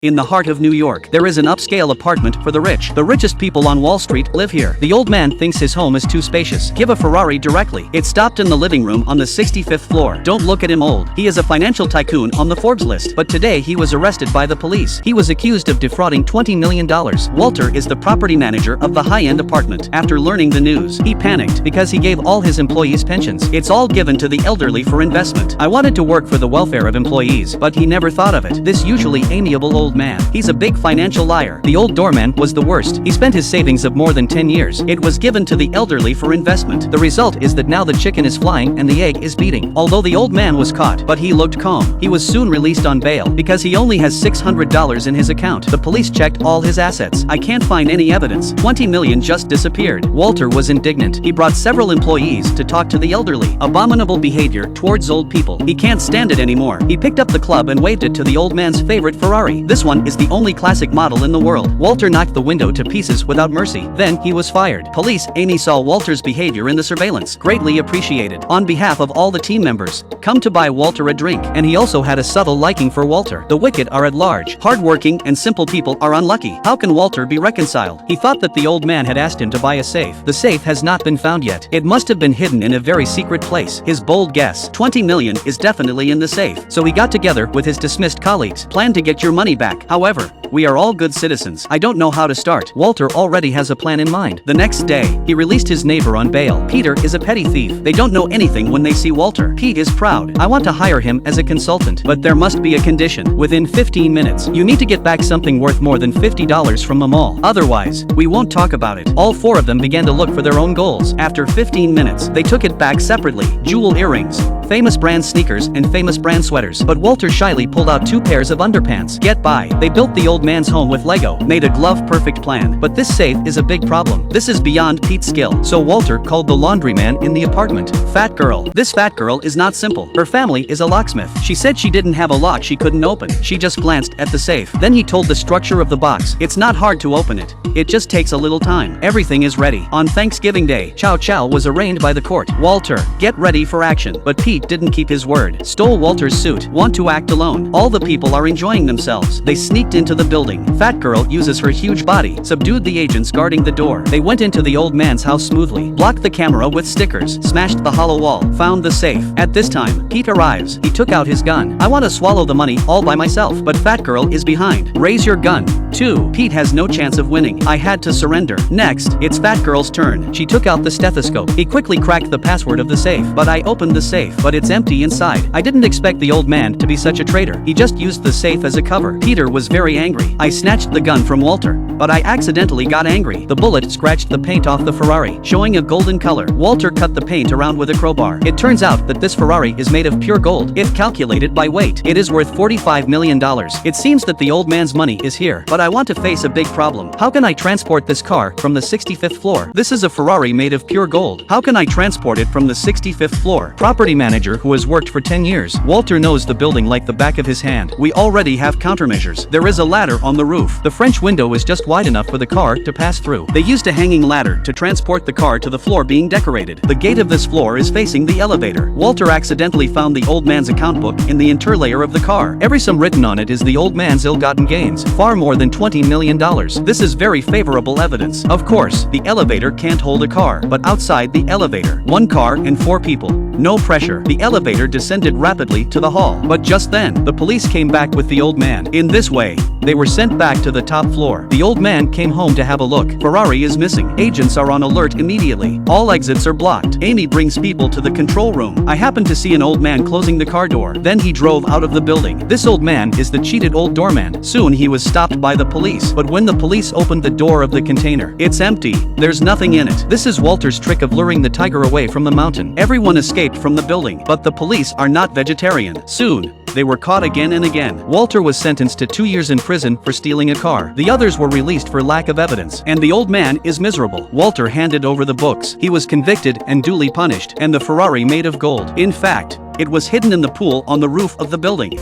In the heart of New York, there is an upscale apartment for the rich. The richest people on Wall Street live here. The old man thinks his home is too spacious. Give a Ferrari directly. It stopped in the living room on the 65th floor. Don't look at him old. He is a financial tycoon on the Forbes list. But today he was arrested by the police. He was accused of defrauding $20 million. Walter is the property manager of the high-end apartment. After learning the news, he panicked because he gave all his employees pensions. It's all given to the elderly for investment. I wanted to work for the welfare of employees, but he never thought of it. This usually amiable old man. He's a big financial liar. The old doorman was the worst. He spent his savings of more than 10 years. It was given to the elderly for investment. The result is that now the chicken is flying and the egg is beating. Although the old man was caught, but he looked calm. He was soon released on bail because he only has $600 in his account. The police checked all his assets. I can't find any evidence. 20 million just disappeared. Walter was indignant. He brought several employees to talk to the elderly. Abominable behavior towards old people. He can't stand it anymore. He picked up the club and waved it to the old man's favorite Ferrari. This one is the only classic model in the world. Walter knocked the window to pieces without mercy. Then he was fired. Police, Amy saw Walter's behavior in the surveillance. Greatly appreciated. On behalf of all the team members, come to buy Walter a drink. And he also had a subtle liking for Walter. The wicked are at large. Hardworking and simple people are unlucky. How can Walter be reconciled? He thought that the old man had asked him to buy a safe. The safe has not been found yet. It must have been hidden in a very secret place. His bold guess, 20 million is definitely in the safe. So he got together with his dismissed colleagues. Plan to get your money back. However, we are all good citizens. I don't know how to start. Walter already has a plan in mind. The next day, he released his neighbor on bail. Peter is a petty thief. They don't know anything when they see Walter. Pete is proud. I want to hire him as a consultant, but there must be a condition. Within 15 minutes, you need to get back something worth more than $50 from the mall. Otherwise, we won't talk about it. All four of them began to look for their own goals. After 15 minutes, they took it back separately. Jewel earrings, famous brand sneakers, and famous brand sweaters. But Walter shyly pulled out 2 pairs of underpants. Get by. They built the old man's home with Lego, made a glove-perfect plan. But this safe is a big problem. This is beyond Pete's skill. So Walter called the laundryman in the apartment. Fat girl. This fat girl is not simple. Her family is a locksmith. She said she didn't have a lock she couldn't open. She just glanced at the safe. Then he told the structure of the box. It's not hard to open it. It just takes a little time. Everything is ready. On Thanksgiving Day, Chow Chow was arraigned by the court. Walter, get ready for action. But Pete didn't keep his word. Stole Walter's suit. Want to act alone. All the people are enjoying themselves. They sneaked into the building. Fat girl uses her huge body, subdued the agents guarding the door. They went into the old man's house smoothly, blocked the camera with stickers, smashed the hollow wall, found the safe. At this time, Pete arrives. He took out his gun. I want to swallow the money all by myself, but fat girl is behind. Raise your gun. 2. Pete has no chance of winning. I had to surrender. Next, it's fat girl's turn. She took out the stethoscope. He quickly cracked the password of the safe, but I opened the safe, but it's empty inside. I didn't expect the old man to be such a traitor. He just used the safe as a cover. Peter was very angry. I snatched the gun from Walter, but I accidentally got angry. The bullet scratched the paint off the Ferrari, showing a golden color. Walter cut the paint around with a crowbar. It turns out that this Ferrari is made of pure gold. If calculated by weight, it is worth $45 million. It seems that the old man's money is here, but I want to face a big problem. How can I transport this car from the 65th floor? This is a Ferrari made of pure gold. How can I transport it from the 65th floor? Property manager who has worked for 10 years. Walter knows the building like the back of his hand. We already have countermeasures. There is a ladder on the roof. The French window is just wide enough for the car to pass through. They used a hanging ladder to transport the car to the floor being decorated. The gate of this floor is facing the elevator. Walter accidentally found the old man's account book in the interlayer of the car. Every sum written on it is the old man's ill-gotten gains, far more than $20 million. This is very favorable evidence. Of course, the elevator can't hold a car, but outside the elevator, 1 car and 4 people. No pressure. The elevator descended rapidly to the hall. But just then, the police came back with the old man. In this way, they were sent back to the top floor. The old man came home to have a look. Ferrari is missing. Agents are on alert immediately. All exits are blocked. Amy brings people to the control room. I happened to see an old man closing the car door. Then he drove out of the building. This old man is the cheated old doorman. Soon he was stopped by the police. But when the police opened the door of the container, it's empty. There's nothing in it. This is Walter's trick of luring the tiger away from the mountain. Everyone escaped from the building, but the police are not vegetarian. Soon, they were caught again and again. Walter was sentenced to 2 years in prison for stealing a car. The others were released for lack of evidence. And the old man is miserable. Walter handed over the books. He was convicted and duly punished, and the Ferrari made of gold. In fact, it was hidden in the pool on the roof of the building.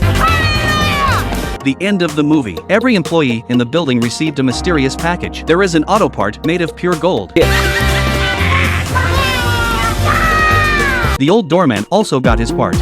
The end of the movie. Every employee in the building received a mysterious package. There is an auto part made of pure gold. The old doorman also got his part.